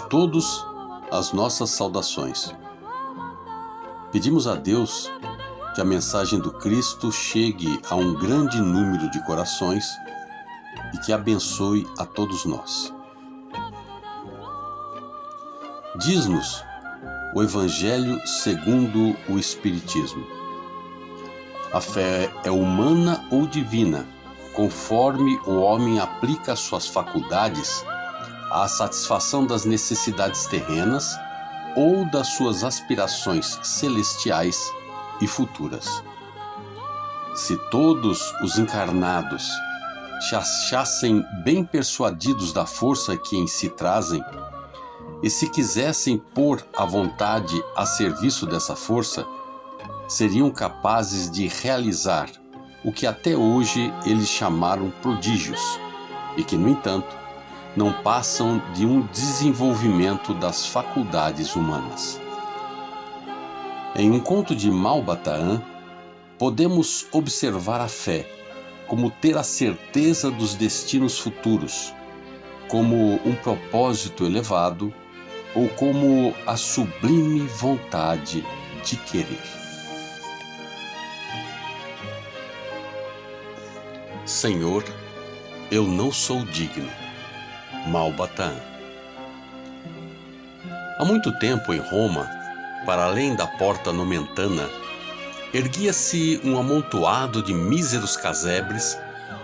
todos as nossas saudações. Pedimos a Deus que a mensagem do Cristo chegue a um grande número de corações e que abençoe a todos nós. Diz-nos o Evangelho segundo o Espiritismo: a fé é humana ou divina, conforme o homem aplica suas faculdades à satisfação das necessidades terrenas ou das suas aspirações celestiais e futuras. Se todos os encarnados se achassem bem persuadidos da força que em si trazem, e se quisessem pôr a vontade a serviço dessa força, seriam capazes de realizar o que até hoje eles chamaram prodígios, e que, no entanto, não passam de um desenvolvimento das faculdades humanas. Em um conto de Malbataan, podemos observar a fé como ter a certeza dos destinos futuros, como um propósito elevado ou como a sublime vontade de querer. Senhor, eu não sou digno. Malbataan. Há muito tempo em Roma, para além da porta nomentana, erguia-se um amontoado de míseros casebres,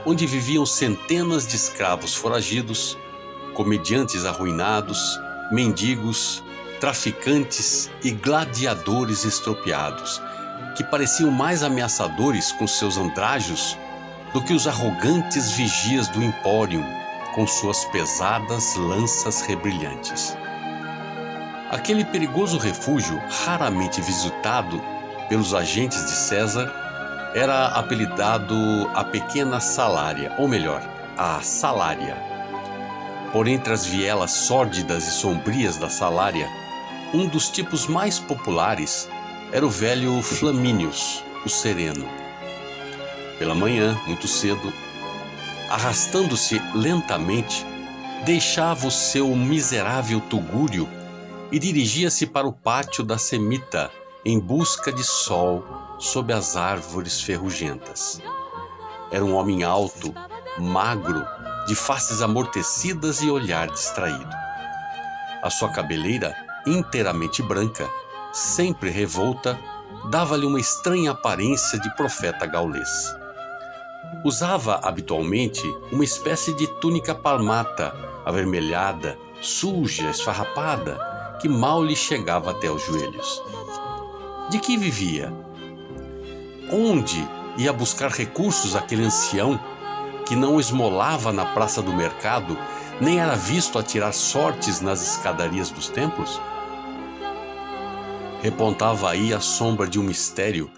onde viviam centenas de escravos foragidos, comediantes arruinados, mendigos, traficantes e gladiadores estropiados, que pareciam mais ameaçadores com seus andrajos do que os arrogantes vigias do Empórion, com suas pesadas lanças rebrilhantes. Aquele perigoso refúgio, raramente visitado pelos agentes de César, era apelidado a Pequena Salária, ou melhor, a Salária. Por entre as vielas sórdidas e sombrias da Salária, um dos tipos mais populares era o velho Flamínius, o Sereno. Pela manhã, muito cedo, arrastando-se lentamente, deixava o seu miserável tugúrio e dirigia-se para o pátio da Semita em busca de sol sob as árvores ferrugentas. Era um homem alto, magro, de faces amortecidas e olhar distraído. A sua cabeleira, inteiramente branca, sempre revolta, dava-lhe uma estranha aparência de profeta gaulês. Usava habitualmente uma espécie de túnica palmata, avermelhada, suja, esfarrapada, que mal lhe chegava até os joelhos. De que vivia? Onde ia buscar recursos aquele ancião que não esmolava na praça do mercado, nem era visto a tirar sortes nas escadarias dos templos? Repontava aí a sombra de um mistério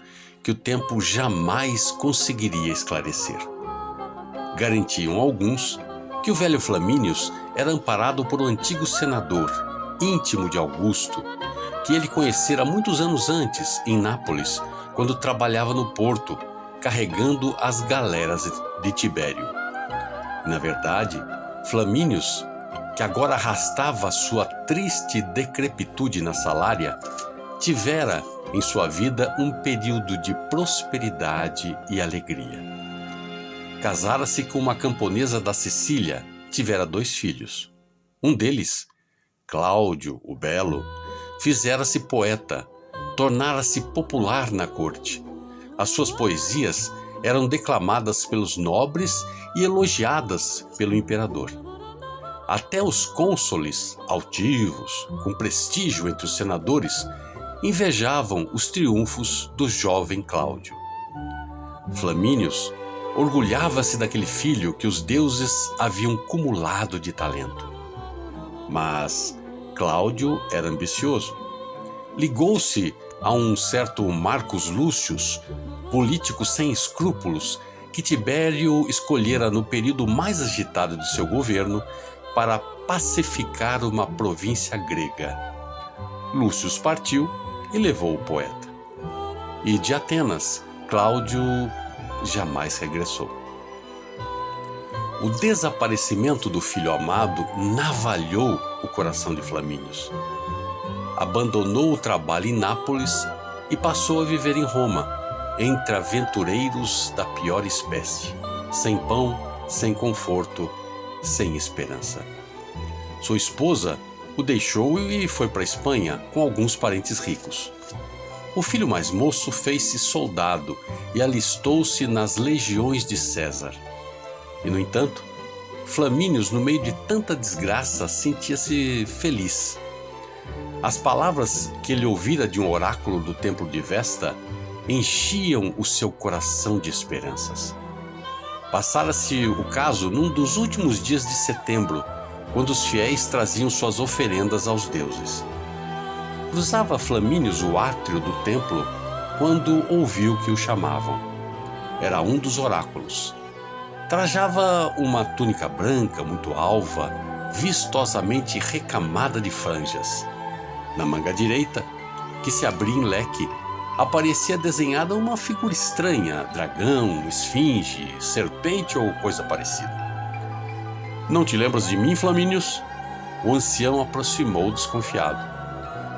que o tempo jamais conseguiria esclarecer. Garantiam alguns que o velho Flamínius era amparado por um antigo senador, íntimo de Augusto, que ele conhecera muitos anos antes, em Nápoles, quando trabalhava no porto, carregando as galeras de Tibério. Na verdade, Flamínius, que agora arrastava sua triste decrepitude na Salária, tivera em sua vida um período de prosperidade e alegria. Casara-se com uma camponesa da Sicília, tivera 2 filhos. Um deles, Cláudio, o Belo, fizera-se poeta, tornara-se popular na corte. As suas poesias eram declamadas pelos nobres e elogiadas pelo imperador. Até os cônsules, altivos, com prestígio entre os senadores, invejavam os triunfos do jovem Cláudio. Flamínius orgulhava-se daquele filho que os deuses haviam cumulado de talento. Mas Cláudio era ambicioso. Ligou-se a um certo Marcus Lúcius, político sem escrúpulos, que Tibério escolhera no período mais agitado de seu governo para pacificar uma província grega. Lúcio partiu e levou o poeta. E de Atenas, Cláudio jamais regressou. O desaparecimento do filho amado navalhou o coração de Flamínios. Abandonou o trabalho em Nápoles e passou a viver em Roma, entre aventureiros da pior espécie, sem pão, sem conforto, sem esperança. Sua esposa o deixou e foi para a Espanha com alguns parentes ricos. O filho mais moço fez-se soldado e alistou-se nas legiões de César. E, no entanto, Flamínios, no meio de tanta desgraça, sentia-se feliz. As palavras que ele ouvira de um oráculo do templo de Vesta enchiam o seu coração de esperanças. Passara-se o caso num dos últimos dias de setembro, quando os fiéis traziam suas oferendas aos deuses. Cruzava Flamínios o átrio do templo quando ouviu que o chamavam. Era um dos oráculos. Trajava uma túnica branca muito alva, vistosamente recamada de franjas. Na manga direita, que se abria em leque, aparecia desenhada uma figura estranha, dragão, esfinge, serpente ou coisa parecida. Não te lembras de mim, Flamínios? O ancião aproximou desconfiado.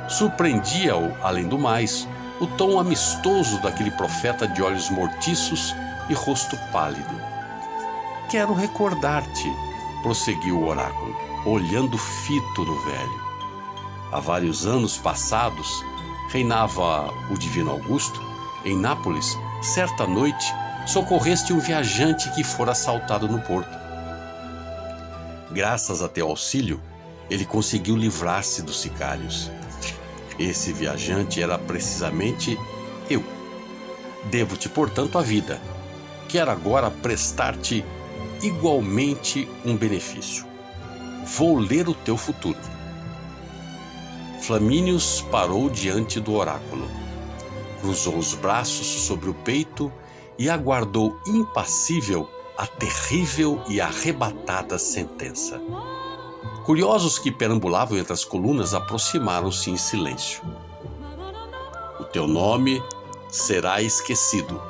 Surpreendia-o, além do mais, o tom amistoso daquele profeta de olhos mortiços e rosto pálido. Quero recordar-te, prosseguiu o oráculo, olhando fito no velho. Há vários anos passados, reinava o divino Augusto, em Nápoles, certa noite, socorreste um viajante que fora assaltado no porto. Graças a teu auxílio, ele conseguiu livrar-se dos sicários. Esse viajante era precisamente eu. Devo-te, portanto, a vida. Quero agora prestar-te igualmente um benefício. Vou ler o teu futuro. Flamínios parou diante do oráculo, cruzou os braços sobre o peito e aguardou impassível a terrível e arrebatada sentença. Curiosos que perambulavam entre as colunas aproximaram-se em silêncio. O teu nome será esquecido.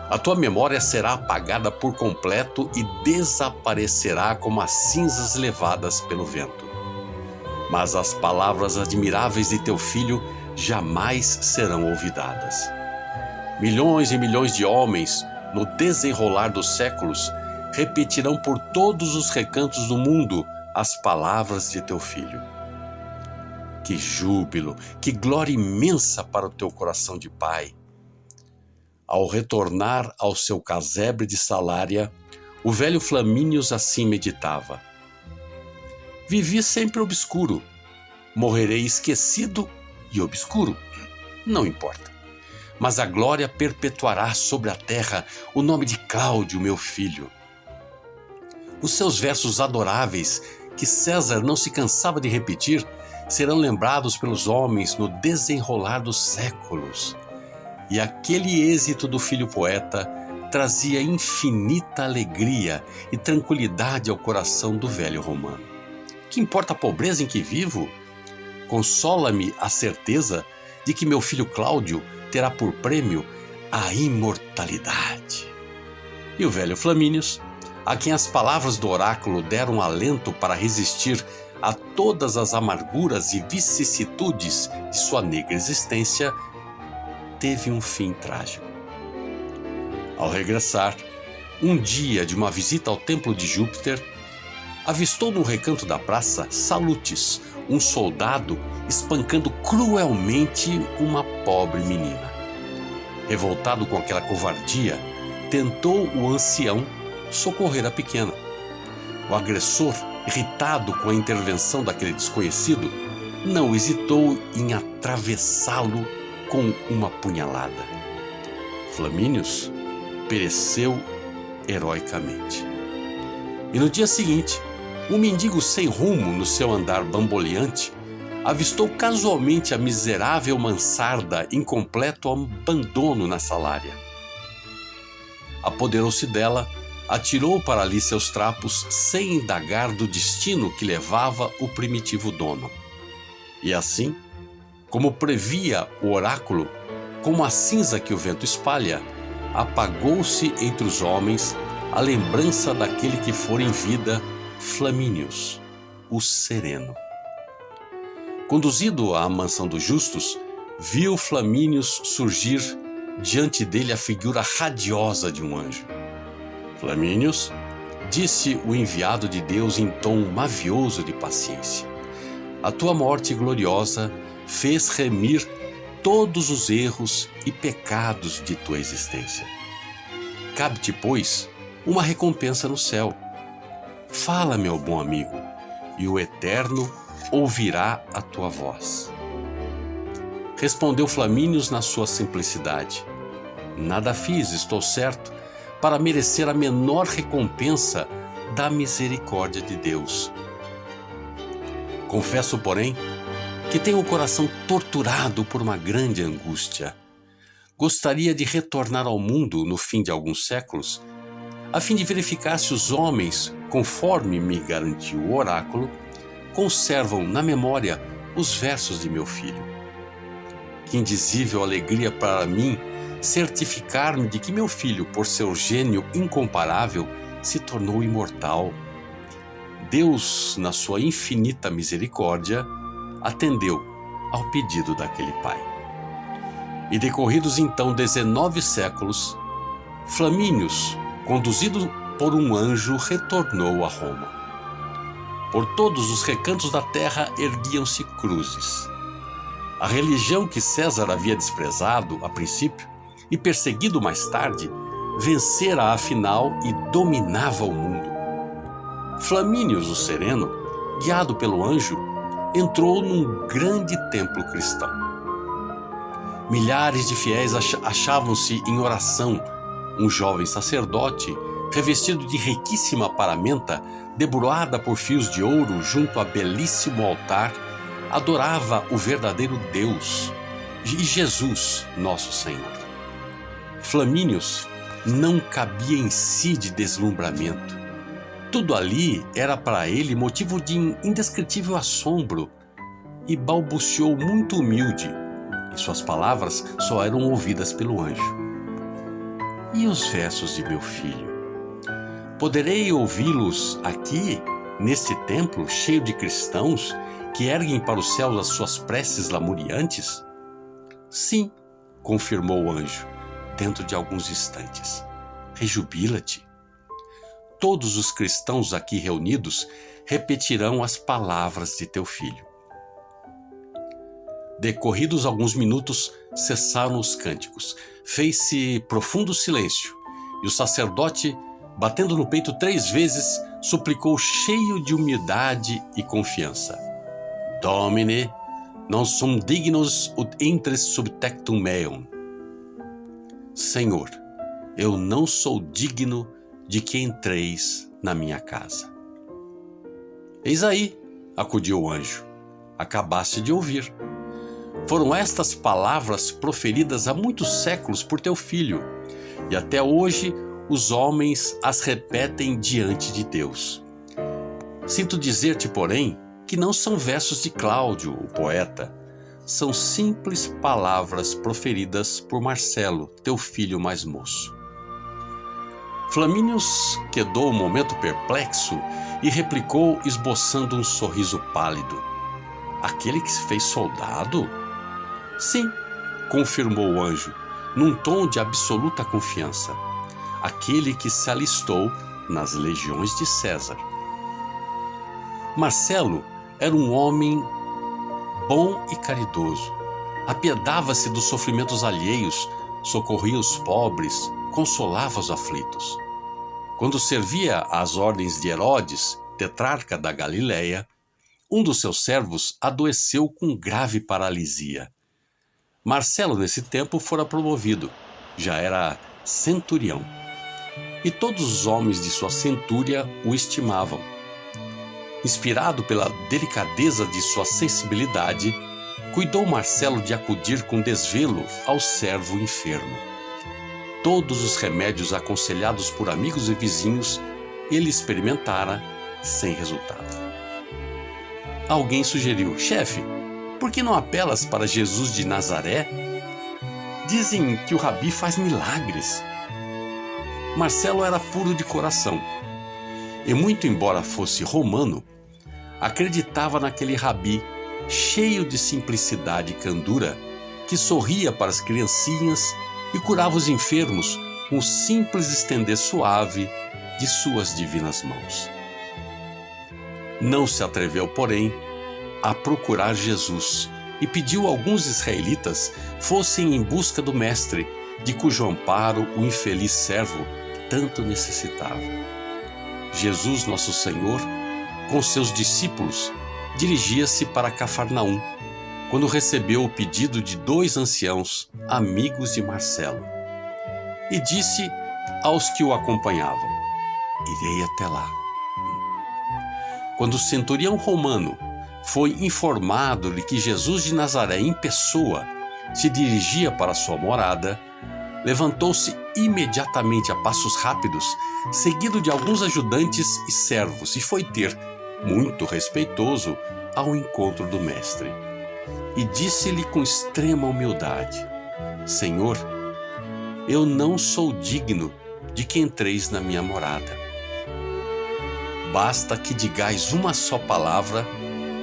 A tua memória será apagada por completo e desaparecerá como as cinzas levadas pelo vento. Mas as palavras admiráveis de teu filho jamais serão olvidadas. Milhões e milhões de homens, no desenrolar dos séculos, repetirão por todos os recantos do mundo as palavras de teu filho. Que júbilo, que glória imensa para o teu coração de pai! Ao retornar ao seu casebre de Salária, o velho Flamínios assim meditava. Vivi sempre obscuro, morrerei esquecido e obscuro, não importa. Mas a glória perpetuará sobre a terra o nome de Cláudio, meu filho. Os seus versos adoráveis, que César não se cansava de repetir, serão lembrados pelos homens no desenrolar dos séculos. E aquele êxito do filho poeta trazia infinita alegria e tranquilidade ao coração do velho romano. Que importa a pobreza em que vivo? Consola-me a certeza de que meu filho Cláudio terá por prêmio a imortalidade. E o velho Flamínios, a quem as palavras do oráculo deram alento para resistir a todas as amarguras e vicissitudes de sua negra existência, teve um fim trágico. Ao regressar, um dia de uma visita ao templo de Júpiter, avistou no recanto da praça Salutes, um soldado espancando cruelmente uma pobre menina. Revoltado com aquela covardia, tentou o ancião socorrer a pequena. O agressor, irritado com a intervenção daquele desconhecido, não hesitou em atravessá-lo com uma punhalada. Flamínios pereceu heroicamente. E no dia seguinte, um mendigo sem rumo no seu andar bamboleante avistou casualmente a miserável mansarda em completo abandono na Salária. Apoderou-se dela, atirou para ali seus trapos sem indagar do destino que levava o primitivo dono. E assim, como previa o oráculo, como a cinza que o vento espalha, apagou-se entre os homens a lembrança daquele que fora em vida Flamínios, o sereno. Conduzido à mansão dos justos, viu Flamínios surgir diante dele a figura radiosa de um anjo. Flamínios, disse o enviado de Deus em tom mavioso de paciência, a tua morte gloriosa fez remir todos os erros e pecados de tua existência. Cabe-te, pois, uma recompensa no céu. Fala, meu bom amigo, e o Eterno ouvirá a tua voz. Respondeu Flamínios na sua simplicidade: nada fiz, estou certo, para merecer a menor recompensa da misericórdia de Deus. Confesso, porém, que tenho o coração torturado por uma grande angústia. Gostaria de retornar ao mundo no fim de alguns séculos, a fim de verificar se os homens, conforme me garantiu o oráculo, conservam na memória os versos de meu filho. Que indizível alegria para mim certificar-me de que meu filho, por seu gênio incomparável, se tornou imortal. Deus, na sua infinita misericórdia, atendeu ao pedido daquele pai. E decorridos então 19 séculos, Flamínios, conduzido por um anjo, retornou a Roma. Por todos os recantos da terra erguiam-se cruzes. A religião que César havia desprezado a princípio e perseguido mais tarde, vencera afinal e dominava o mundo. Flamínios, o sereno, guiado pelo anjo, entrou num grande templo cristão. Milhares de fiéis achavam-se em oração. Um jovem sacerdote, revestido de riquíssima paramenta, debruada por fios de ouro junto a belíssimo altar, adorava o verdadeiro Deus e Jesus, nosso Senhor. Flamínios não cabia em si de deslumbramento. Tudo ali era para ele motivo de indescritível assombro e balbuciou muito humilde, e suas palavras só eram ouvidas pelo anjo. E os versos de meu filho? Poderei ouvi-los aqui, neste templo cheio de cristãos que erguem para os céus as suas preces lamuriantes? Sim, confirmou o anjo, dentro de alguns instantes. Rejubila-te. Todos os cristãos aqui reunidos repetirão as palavras de teu filho. Decorridos alguns minutos, cessaram os cânticos. Fez-se profundo silêncio, e o sacerdote, batendo no peito 3 vezes, suplicou cheio de humildade e confiança: Domine, non sum dignus ut entres sub tectum meum. Senhor, eu não sou digno de que entreis na minha casa. Eis aí, acudiu o anjo, acabaste de ouvir. Foram estas palavras proferidas há muitos séculos por teu filho, e até hoje os homens as repetem diante de Deus. Sinto dizer-te, porém, que não são versos de Cláudio, o poeta, são simples palavras proferidas por Marcelo, teu filho mais moço. Flamínios quedou um momento perplexo e replicou, esboçando um sorriso pálido: aquele que se fez soldado? Sim, confirmou o anjo, num tom de absoluta confiança. Aquele que se alistou nas legiões de César. Marcelo era um homem bom e caridoso. Apiedava-se dos sofrimentos alheios, socorria os pobres, consolava os aflitos. Quando servia às ordens de Herodes, tetrarca da Galileia, um dos seus servos adoeceu com grave paralisia. Marcelo, nesse tempo, fora promovido, já era centurião. E todos os homens de sua centúria o estimavam. Inspirado pela delicadeza de sua sensibilidade, cuidou Marcelo de acudir com desvelo ao servo enfermo. Todos os remédios aconselhados por amigos e vizinhos ele experimentara sem resultado. Alguém sugeriu: chefe, por que não apelas para Jesus de Nazaré? Dizem que o rabi faz milagres. Marcelo era puro de coração e, muito embora fosse romano, acreditava naquele rabi cheio de simplicidade e candura que sorria para as criancinhas e curava os enfermos com o simples estender suave de suas divinas mãos. Não se atreveu, porém, a procurar Jesus e pediu a alguns israelitas fossem em busca do mestre, de cujo amparo o infeliz servo tanto necessitava. Jesus, nosso Senhor, com seus discípulos, dirigia-se para Cafarnaum, quando recebeu o pedido de 2 anciãos, amigos de Marcelo, e disse aos que o acompanhavam: irei até lá. Quando o centurião romano foi informado de que Jesus de Nazaré em pessoa se dirigia para sua morada, levantou-se imediatamente a passos rápidos, seguido de alguns ajudantes e servos, e foi ter, muito respeitoso, ao encontro do mestre. E disse-lhe com extrema humildade: Senhor, eu não sou digno de que entreis na minha morada. Basta que digais uma só palavra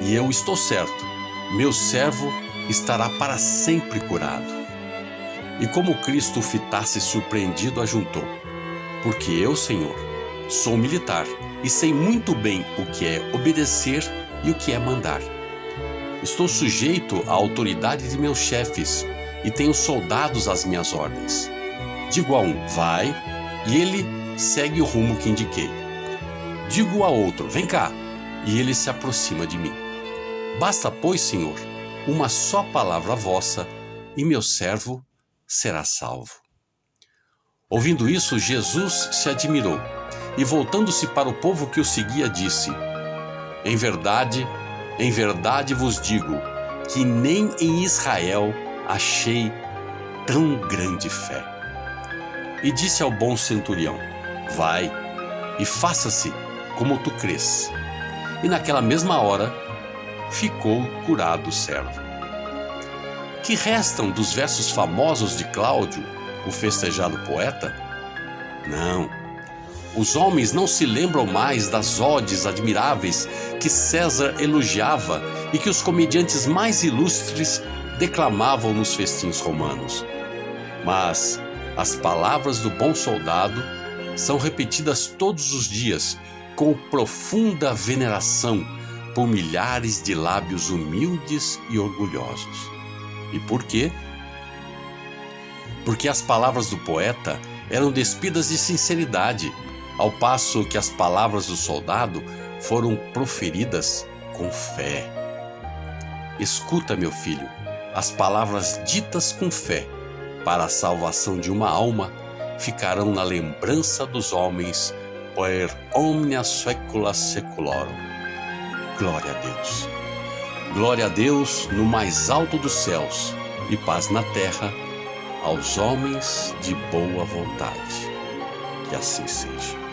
e eu estou certo, meu servo estará para sempre curado. E como Cristo o fitasse surpreendido, ajuntou: porque eu, Senhor, sou militar e sei muito bem o que é obedecer e o que é mandar. Estou sujeito à autoridade de meus chefes e tenho soldados às minhas ordens. Digo a um: vai, e ele segue o rumo que indiquei. Digo a outro: vem cá, e ele se aproxima de mim. Basta, pois, Senhor, uma só palavra vossa, e meu servo será salvo. Ouvindo isso, Jesus se admirou e, voltando-se para o povo que o seguia, disse: em verdade vos digo que nem em Israel achei tão grande fé. E disse ao bom centurião: vai e faça-se como tu crês. E naquela mesma hora ficou curado o servo. Que restam dos versos famosos de Cláudio, o festejado poeta? Não. Os homens não se lembram mais das odes admiráveis que César elogiava e que os comediantes mais ilustres declamavam nos festins romanos. Mas as palavras do bom soldado são repetidas todos os dias com profunda veneração por milhares de lábios humildes e orgulhosos. E por quê? Porque as palavras do poeta eram despidas de sinceridade, ao passo que as palavras do soldado foram proferidas com fé. Escuta, meu filho, as palavras ditas com fé para a salvação de uma alma ficarão na lembrança dos homens per omnia saecula saeculorum. Glória a Deus. Glória a Deus no mais alto dos céus e paz na terra aos homens de boa vontade. Que assim seja.